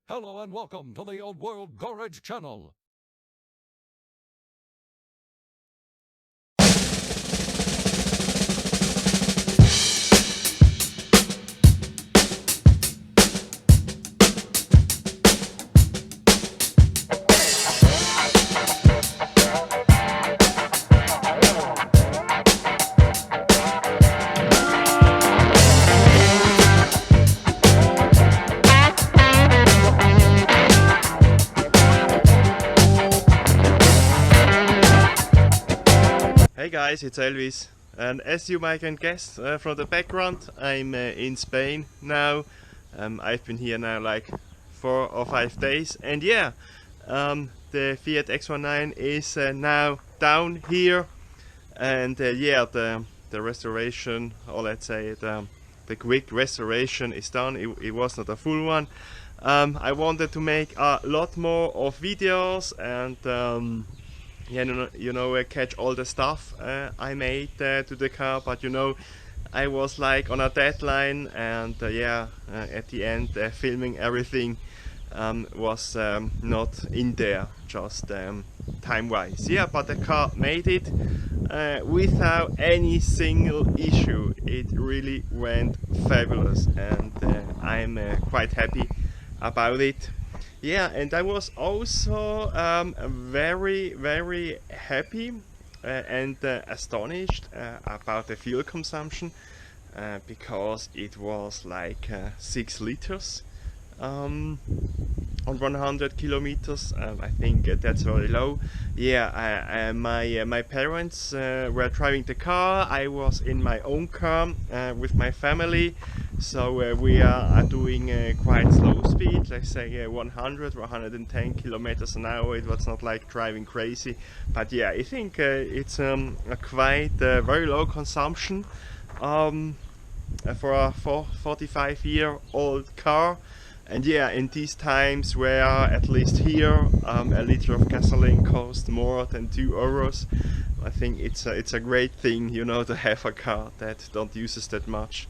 Hello and welcome to the Old World Garage channel. Hey guys, it's Elvis, and as you might can guess from the background, I'm in Spain now. I've been here now like 4 or 5 days, and yeah, the Fiat X19 is now down here, and yeah, the restoration, or let's say the quick restoration is done. It was not a full one. I wanted to make a lot more of videos and yeah, catch all the stuff I made to the car, but I was like on a deadline, and yeah, at the end filming everything was not in there, just time-wise. Yeah, but the car made it without any single issue. It really went fabulous, and I'm quite happy about it. Yeah, and I was also very happy and astonished about the fuel consumption, because it was like 6 liters on 100 kilometers. I think that's very low. Yeah, my parents were driving the car. I was in my own car with my family, so we are doing quite slow speed, let's say 100 or 110 kilometers an hour. It was not like driving crazy, but yeah, I think it's a quite very low consumption for a 45-year-old car. And yeah, in these times where at least here a liter of gasoline costs more than €2, I think it's a great thing, to have a car that don't uses that much.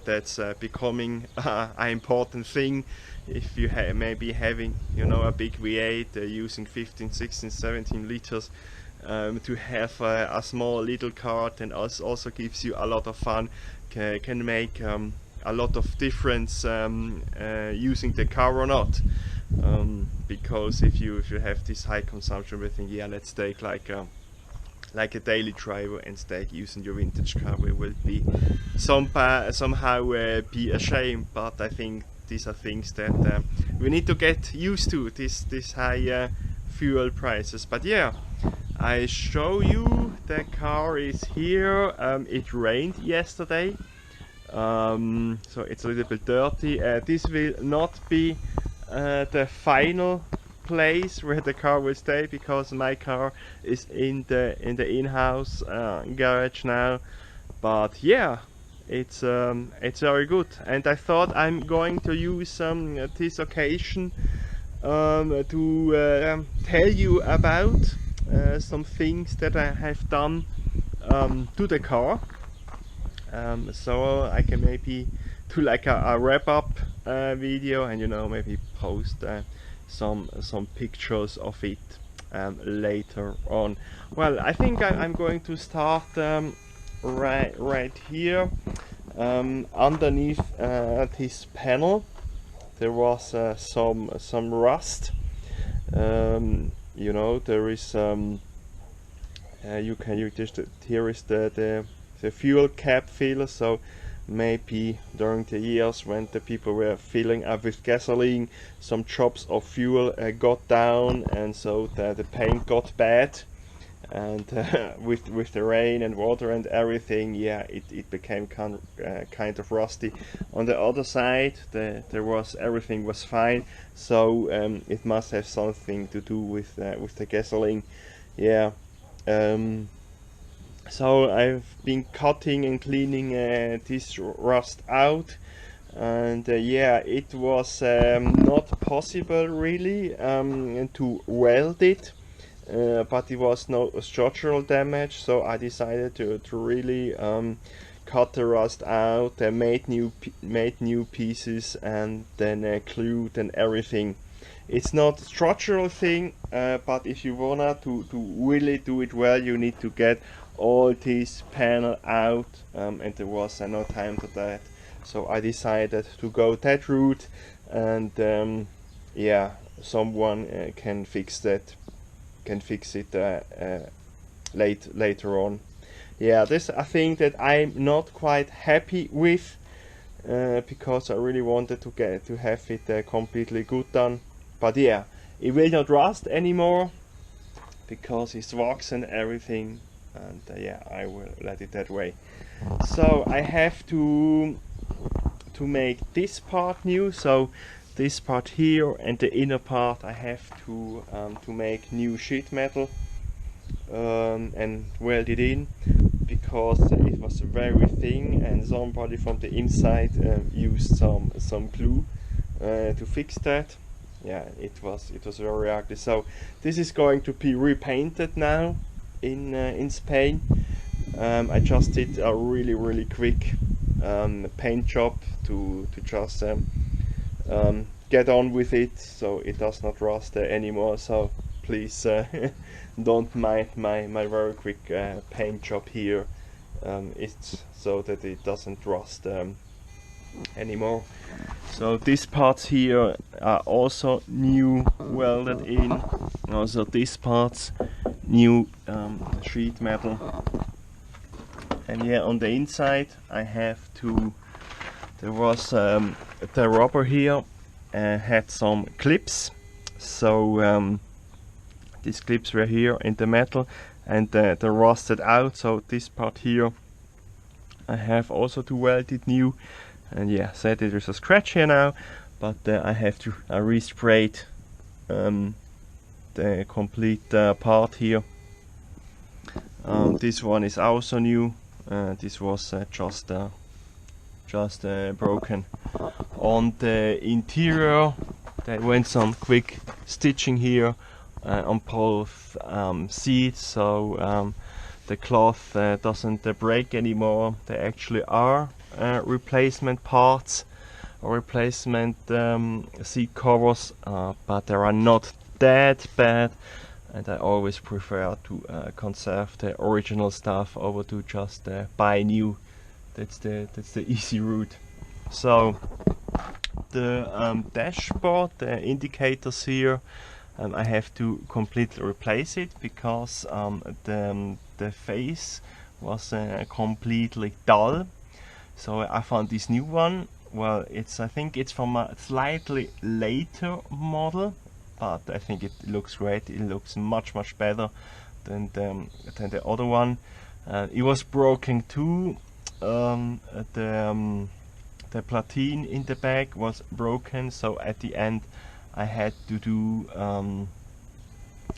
That's becoming an important thing. If you maybe having a big V8 using 15, 16, 17 liters, to have a small little car that also gives you a lot of fun, can make a lot of difference using the car or not, because if you have this high consumption, we think, yeah, let's take like a daily driver and stay using your vintage car. We will be somehow be ashamed, but I think these are things that we need to get used to, this high fuel prices. But yeah, I show you the car is here. It rained yesterday, so it's a little bit dirty. This will not be the final place where the car will stay, because my car is in the in-house garage now. But yeah, it's very good, and I thought I'm going to use this occasion to tell you about some things that I have done to the car. So I can maybe do like a wrap-up video, and maybe post some pictures of it later on. Well, I think I'm going to start right here. Underneath this panel there was some rust. There is here is the fuel cap filler, so maybe during the years when the people were filling up with gasoline, some drops of fuel got down, and so the paint got bad, and with the rain and water and everything, yeah, it became kind of rusty. On the other side, everything was fine, so it must have something to do with the gasoline. Yeah. So I've been cutting and cleaning this rust out, and yeah, it was not possible really to weld it, but it was no structural damage, so I decided to really cut the rust out, made new pieces, and then glued and everything. It's not a structural thing, but if you wanna to really do it well, you need to get all this panel out, and there was no time for that, so I decided to go that route, and yeah, someone can fix it later on. Yeah, this I think that I'm not quite happy with, because I really wanted to have it completely good done. But yeah, it will not rust anymore because it's wax and everything, and yeah, I will let it that way. So I have to make this part new. So this part here and the inner part I have to make new sheet metal and weld it in, because it was very thin and somebody from the inside used some glue to fix that. Yeah, it was very ugly. So this is going to be repainted now in Spain. I just did a really quick paint job to just get on with it, so it does not rust anymore. So please don't mind my very quick paint job here. It's so that it doesn't rust anymore. So these parts here are also new welded in. Also these parts new sheet metal. And yeah, on the inside I have to, there was the rubber here had some clips, so these clips were here in the metal, and they rusted out, so this part here I have also to weld it new. And yeah, said there's a scratch here now, but I have to respray the complete part here. This one is also new. This was just broken. On the interior, there went some quick stitching here on both seats, so the cloth doesn't break anymore. They actually are replacement parts or replacement seat covers, but they are not that bad, and I always prefer to conserve the original stuff over to just buy new. That's the easy route. So the dashboard, the indicators here, I have to completely replace it because the face was completely dull. So I found this new one. Well, I think it's from a slightly later model, but I think it looks great. It looks much better than the other one. It was broken too. The platine in the back was broken, so at the end I had to do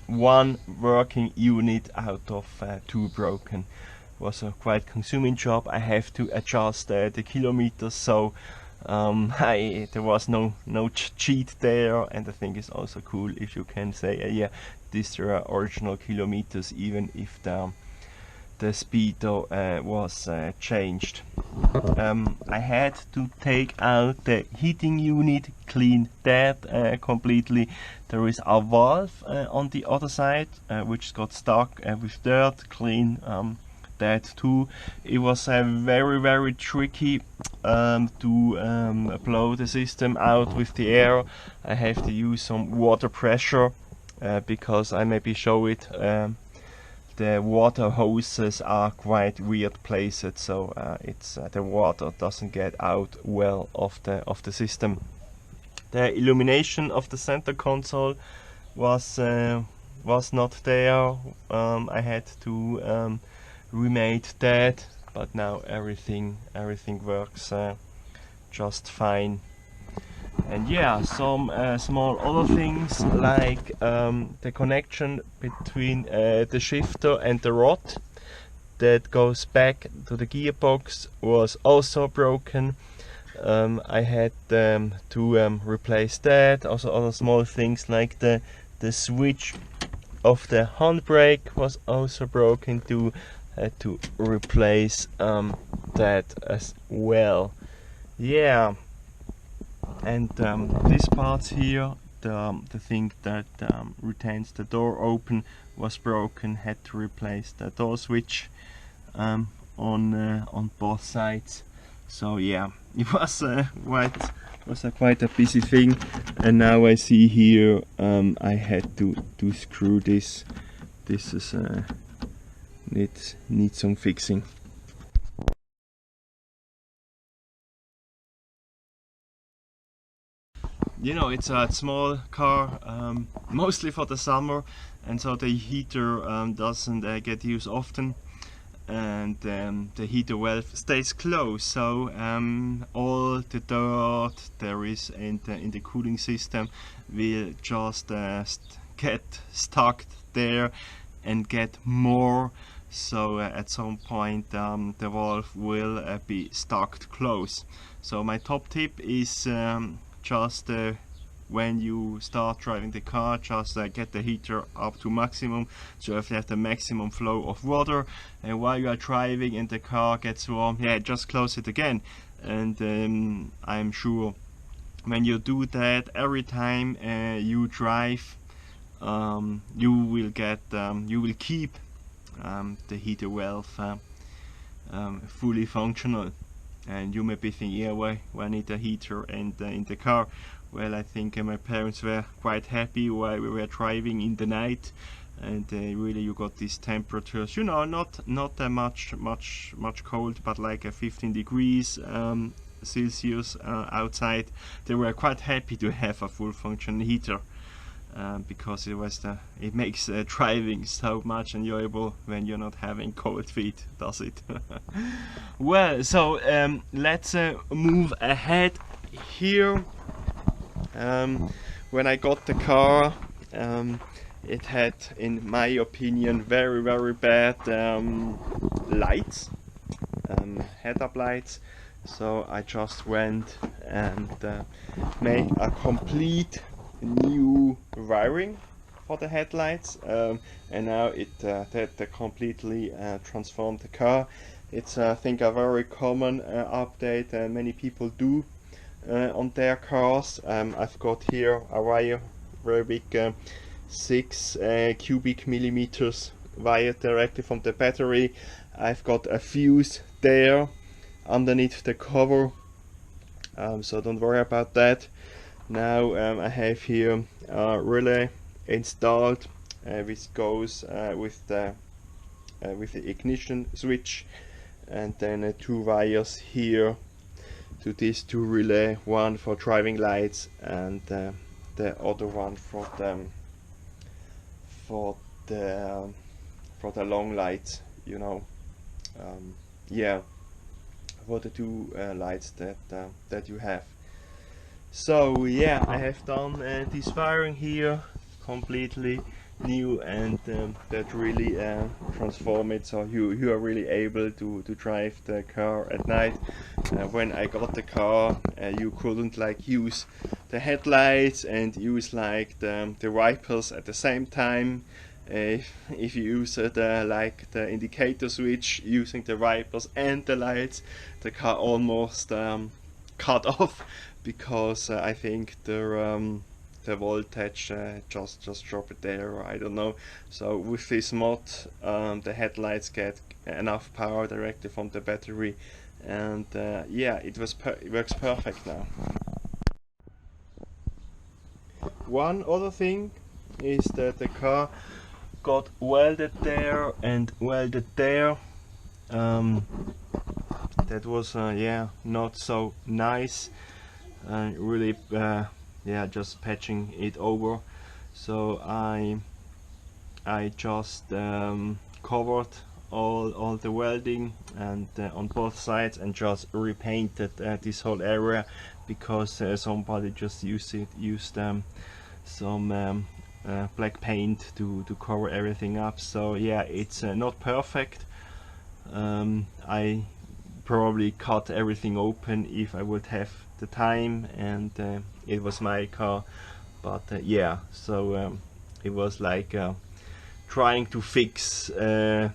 one working unit out of two broken. Was a quite consuming job. I have to adjust the kilometers, so there was no cheat there, and I think it's also cool if you can say yeah, these are original kilometers, even if the speedo was changed. I had to take out the heating unit, clean that completely. There is a valve on the other side which got stuck with dirt. Clean that too. It was very tricky to blow the system out with the air. I have to use some water pressure because I maybe show it. The water hoses are quite weird placed, so the water doesn't get out well of the system. The illumination of the center console was not there. I had to remade that, but now everything works just fine. And yeah, some small other things like the connection between the shifter and the rod that goes back to the gearbox was also broken. I had to replace that. Also other small things like the switch of the handbrake was also broken too. had to replace that as well. Yeah, and this part here, the thing that retains the door open, was broken. Had to replace the door switch on both sides. So yeah, it was quite a busy thing. And now I see here I had to screw this. This is needs some fixing. You know, it's a small car, mostly for the summer, and so the heater doesn't get used often, and the heater valve stays closed, so all the dirt there is in the cooling system will just get stuck there and get more. So at some point the valve will be stuck closed. So my top tip is just when you start driving the car, just get the heater up to maximum, so if you have the maximum flow of water, and while you are driving and the car gets warm, yeah, just close it again. And I'm sure when you do that every time you drive, you will keep the heater valve fully functional. And you may be thinking, yeah, why need a heater in the car? Well, I think my parents were quite happy while we were driving in the night, and really you got these temperatures, you know, not that much cold, but like 15 degrees Celsius outside. They were quite happy to have a full function heater. Because it makes driving so much enjoyable when you're not having cold feet, does it? Well, so let's move ahead here. When I got the car, it had, in my opinion, very bad lights, head-up lights. So I just went and made a complete new wiring for the headlights, and now that completely transformed the car. It's I think a very common update many people do on their cars. I've got here a wire, very big 6 cubic millimeters wire directly from the battery. I've got a fuse there underneath the cover, so don't worry about that. Now I have here a relay installed, which goes with the ignition switch, and then 2 wires here to these 2 relay, one for driving lights and the other one for the long lights, you know. Yeah, for the 2 lights that you have. So yeah, I have done this wiring here completely new, and that really transform it, so you are really able to drive the car at night. When I got the car, you couldn't like use the headlights and use like the wipers at the same time. If you use like the indicator switch using the wipers and the lights, the car almost cut off, because I think the voltage just drop it there, or I don't know. So with this mod, the headlights get enough power directly from the battery, and yeah, it works perfect now. One other thing is that the car got welded there and welded there. That was yeah, not so nice, really yeah, just patching it over. So I just covered all the welding and on both sides, and just repainted this whole area, because somebody just used some black paint to cover everything up. So yeah, it's not perfect. I probably cut everything open if I would have the time, and it was my car, but yeah, so it was like trying to fix the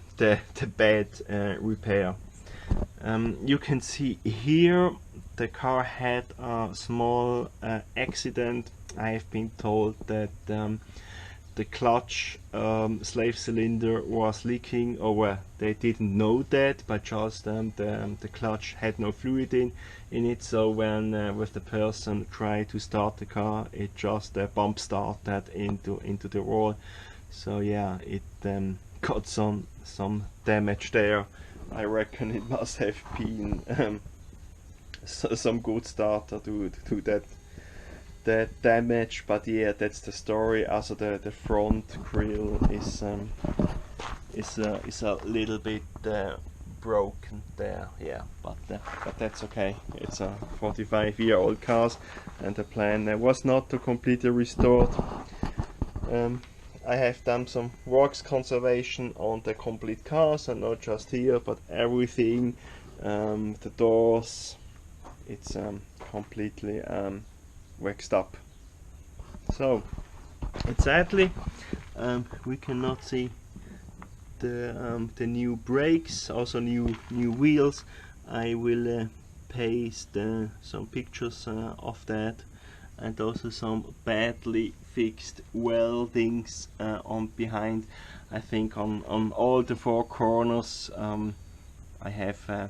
bad repair. You can see here the car had a small accident. I have been told that the clutch slave cylinder was leaking, or well, they didn't know that, but just the clutch had no fluid in it, so when with the person tried to start the car, it just bump started into the wall. So yeah, it got some damage there. I reckon it must have been some good starter to that damage, but yeah, that's the story. Also the front grille is a little bit broken there, yeah, but that's okay. It's a 45-year-old car, and the plan was not to completely restore it. I have done some works conservation on the complete cars, and not just here but everything. The doors, it's completely waxed up. So sadly we cannot see the new brakes, also new wheels. I will paste some pictures of that, and also some badly fixed weldings on behind. I think on all the four corners I have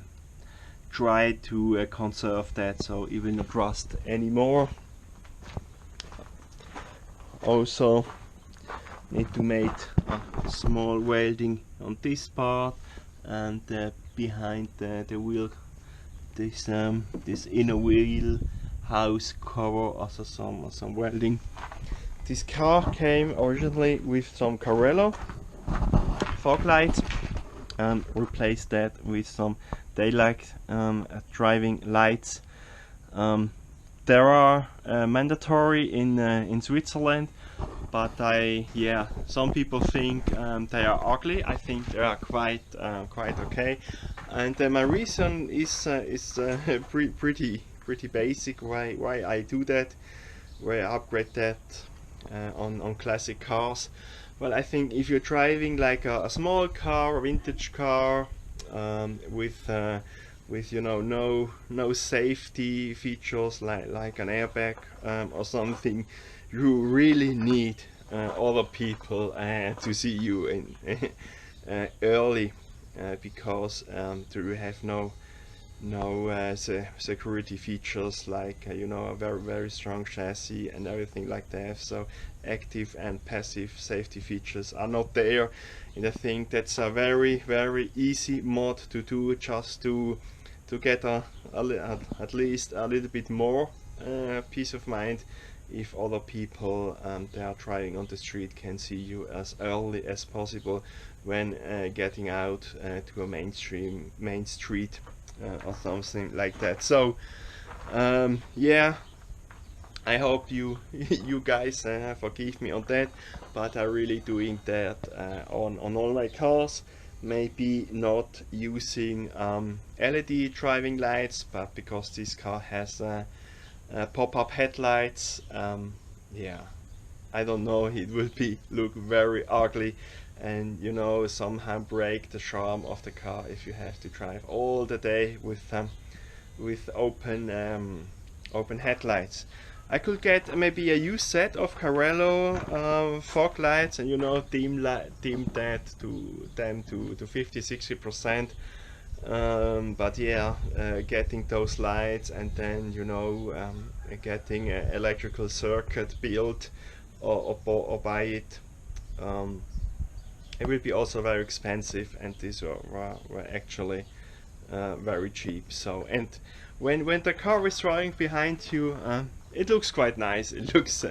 tried to conserve that, so it will not rust anymore. Also need to make a small welding on this part, and behind the wheel, this inner wheel house cover, also some welding. This car came originally with some Carello fog lights, and replaced that with some daylight driving lights. There are mandatory in Switzerland, but some people think they are ugly. I think they are quite okay, and my reason is pretty basic why I do that, why I upgrade that on classic cars. Well, I think if you're driving like a small car, a vintage car, with you know no safety features like an airbag or something, you really need other people to see you in early, because you have no security features like you know, a very strong chassis and everything like that. So active and passive safety features are not there, and I think that's a very easy mod to do, just to get at least a little bit more peace of mind if other people they are driving on the street can see you as early as possible when getting out to a main street or something like that. So yeah, I hope you guys forgive me on that, but I'm really doing that on all my cars. Maybe not using LED driving lights, but because this car has pop-up headlights, yeah, I don't know, it will look very ugly, and you know, somehow break the charm of the car if you have to drive all the day with open headlights. I could get maybe a used set of Carello fog lights, and you know, dim that to 50-60%. But yeah, getting those lights and then you know getting an electrical circuit built or buy it, it will be also very expensive, and these were actually very cheap. So, and when the car is driving behind you, it looks quite nice. It looks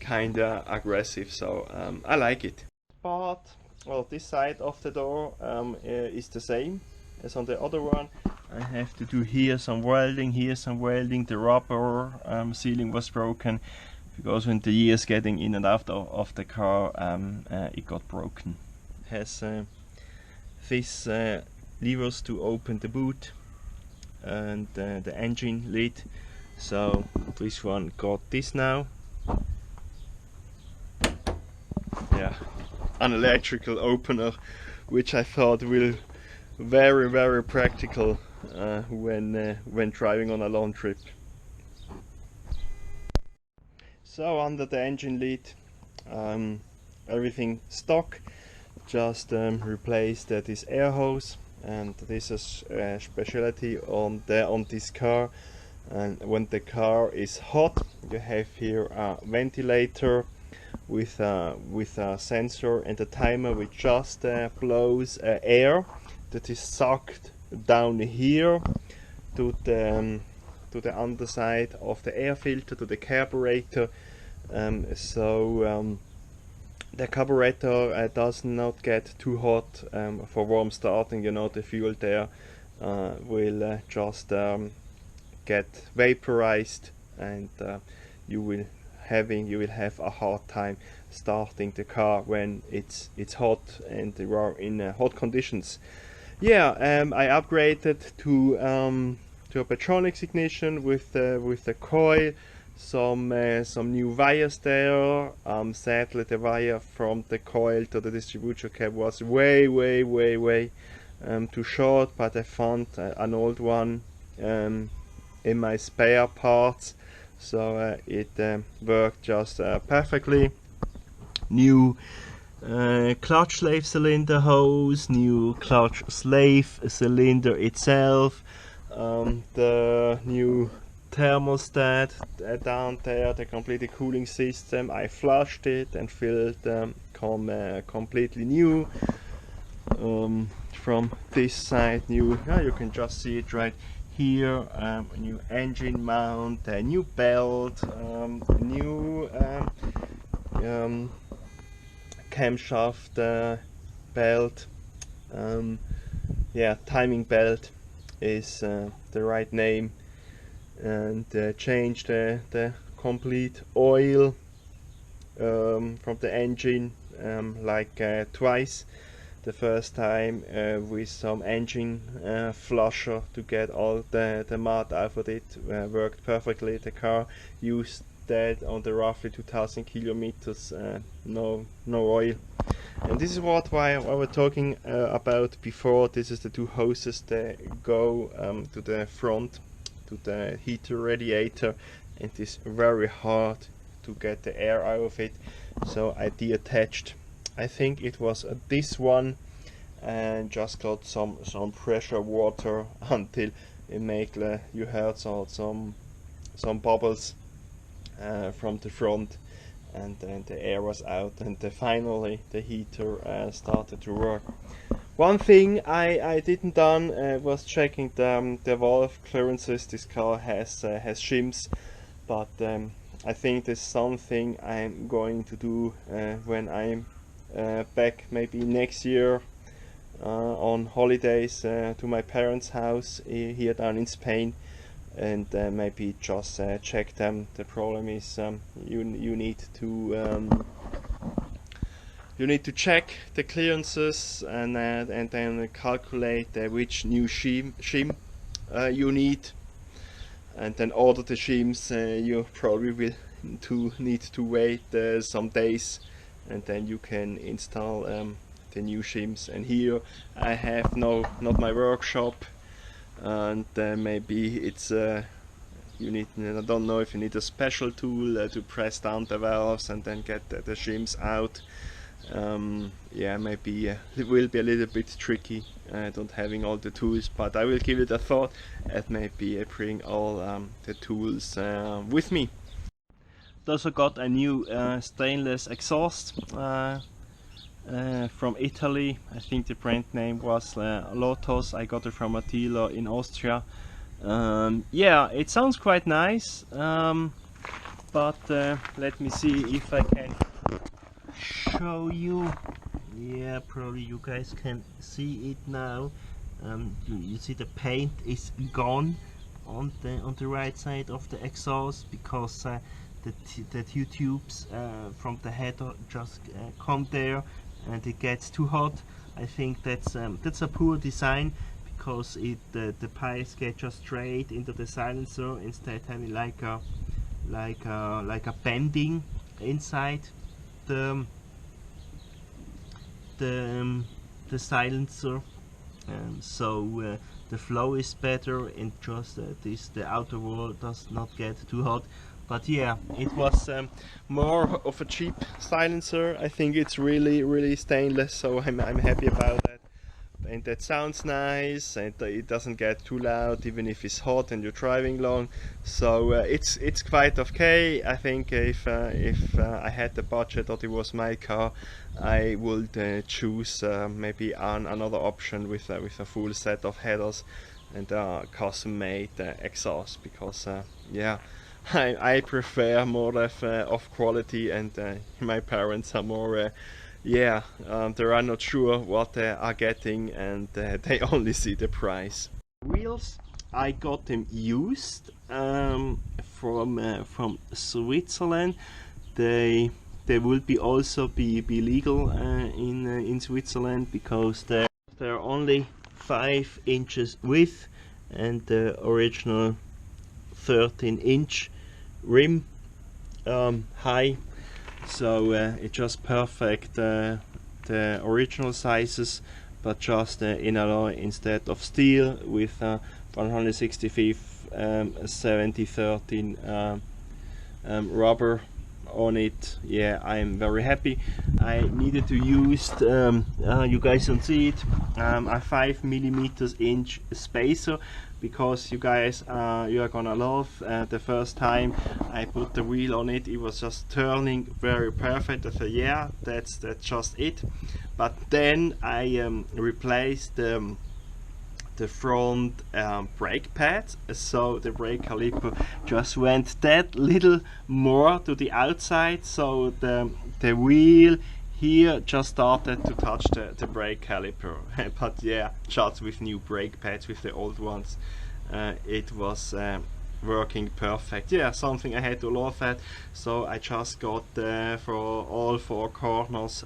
kinda aggressive, so I like it. But well, this side of the door is the same as on the other one. I have to do here some welding, here some welding. The rubber sealing was broken because when the years getting in and out of the car, it got broken. It has these levers to open the boot and the engine lid. So this one got this now. Yeah, an electrical opener, which I thought will very practical when driving on a long trip. So under the engine lid, everything stock, just replaced this air hose, and this is a specialty on this car. And when the car is hot, you have here a ventilator with a sensor and a timer which just blows air that is sucked down here to the underside of the air filter, to the carburetor. The carburetor does not get too hot for warm starting. You know, the fuel there will just get vaporized, and you will have a hard time starting the car when it's hot and you are in hot conditions. Yeah, I upgraded to a Petronics ignition with the coil, some new wires there. Sadly, the wire from the coil to the distribution cable was way too short, but I found an old one in my spare parts, so it worked just perfectly. New clutch slave cylinder hose, new clutch slave cylinder itself, the new thermostat down there, the completely cooling system. I flushed it and filled completely new. From this side, new, you can just see it right here, new engine mount, a new belt, new camshaft belt. Yeah, timing belt is the right name. And changed the complete oil from the engine twice. The first time with some engine flusher to get all the mud out of it, worked perfectly. The car used that on the roughly 2000 kilometers, no oil. And this is what I was talking about before. This is the two hoses that go to the front, to the heater radiator, and it is very hard to get the air out of it, so I detached, I think it was this one, and just got some pressure water until it make you heard some bubbles from the front, and then the air was out, and finally the heater started to work. One thing I didn't done was checking the valve clearances. This car has shims, but I think there's something I'm going to do when I'm back maybe next year on holidays to my parents' house here down in Spain, and maybe just check them. The problem is you need to check the clearances and then calculate which new shim you need, and then order the shims. You probably will need to wait some days, and then you can install the new shims. And here I have not my workshop, and maybe it's you need, I don't know if you need a special tool to press down the valves and then get the shims out. Yeah, maybe it will be a little bit tricky, don't having all the tools, but I will give it a thought and maybe bring all the tools with me. Also got a new stainless exhaust from Italy. I think the brand name was Lotus. I got it from a dealer in Austria. Yeah, it sounds quite nice, but let me see if I can show you. Yeah, probably you guys can see it now. You see the paint is gone on the right side of the exhaust, because the two tubes from the header just come there, and it gets too hot. I think that's a poor design, because the pipes get just straight into the silencer instead having like a bending inside the the silencer, so the flow is better, and just the outer wall does not get too hot. But yeah, it was more of a cheap silencer. I think it's really stainless, so I'm happy about that. And that sounds nice, and it doesn't get too loud even if it's hot and you're driving long. So it's quite okay. I think if I had the budget or it was my car, I would choose maybe another option with a full set of headers and custom made exhaust, because yeah, I prefer more of quality, and my parents are more yeah, they are not sure what they are getting, and they only see the price. Wheels, I got them used from Switzerland. They will also be legal in Switzerland, because they're only 5 inches width and the original 13-inch rim high. So it's just perfect, the original sizes, but just in alloy instead of steel, with 165 70-13 rubber on it. Yeah, I'm very happy. I needed to use you guys don't see it, a 5mm inch spacer, because you guys you are gonna love the first time I put the wheel on it. It was just turning very perfect. I said, yeah, that's just it. But then I replaced the front brake pads, so the brake caliper just went that little more to the outside, so the wheel here just started to touch the brake caliper. But yeah, just with new brake pads, with the old ones, it was working perfect. Yeah, something I had to laugh at. So I just got for all 4 corners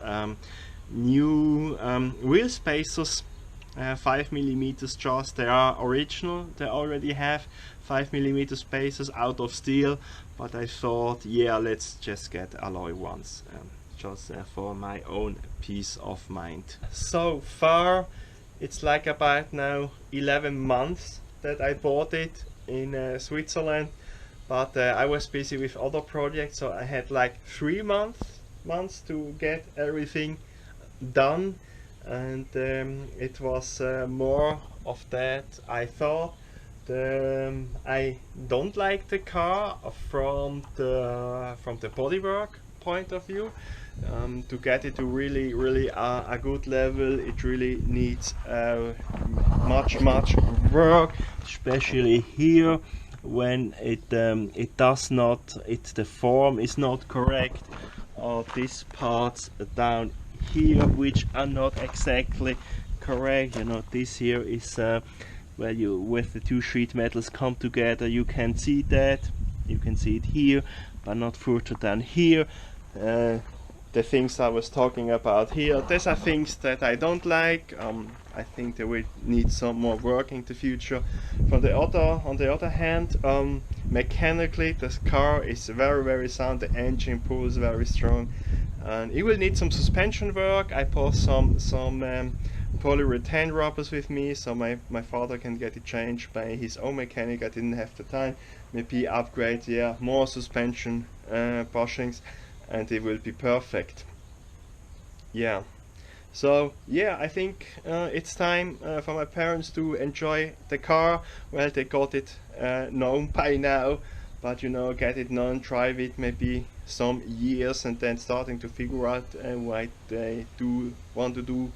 new wheel spacers, 5mm just. They are original, they already have 5mm spacers out of steel, but I thought, yeah, let's just get alloy ones, just for my own peace of mind. So far it's like about now 11 months that I bought it in Switzerland, but I was busy with other projects, so I had like 3 months to get everything done, and it was more of that. I thought I don't like the car from the bodywork point of view. To get it to really a good level, it really needs much work, especially here when it does not, the form is not correct, or these parts down here which are not exactly correct. You know, this here is where you, with the 2 sheet metals come together, you can see that, you can see it here, but not further down here. The things I was talking about here, these are things that I don't like. I think they will need some more work in the future. On the other hand, mechanically this car is very sound. The engine pulls very strong, and it will need some suspension work. I bought some polyurethane rubbers with me, so my father can get it changed by his own mechanic. I didn't have the time. Maybe upgrade, yeah, more suspension bushings, and it will be perfect. Yeah, so yeah, I think it's time for my parents to enjoy the car. Well, they got it known by now, but you know, get it known, drive it maybe some years, and then starting to figure out what they want to do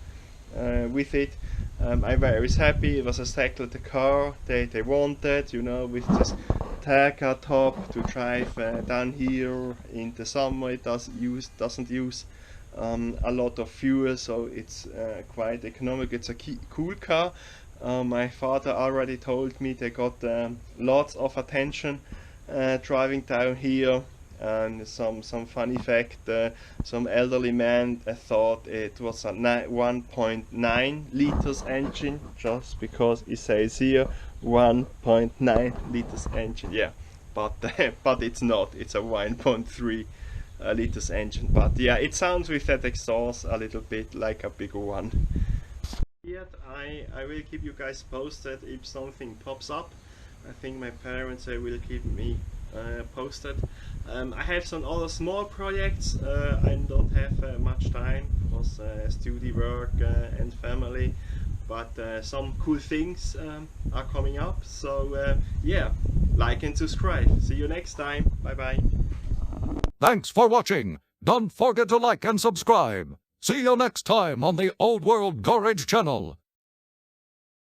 with it. I'm very happy. It was exactly the car they wanted, you know, with this Taka top to drive down here in the summer. It doesn't use a lot of fuel, so it's quite economic. It's a cool car. My father already told me they got lots of attention driving down here. And some funny fact, some elderly man thought it was a 1.9 liters engine, just because it says here 1.9 liters engine. Yeah, but but it's not. It's a 1.3 liters engine. But yeah, it sounds with that exhaust a little bit like a bigger one. Yet I will keep you guys posted if something pops up. I think my parents will keep me posted. I have some other small projects. I don't have much time because study work and family, but some cool things are coming up. So yeah, like and subscribe. See you next time. Bye bye. Thanks for watching. Don't forget to like and subscribe. See you next time on the Old World Garage channel.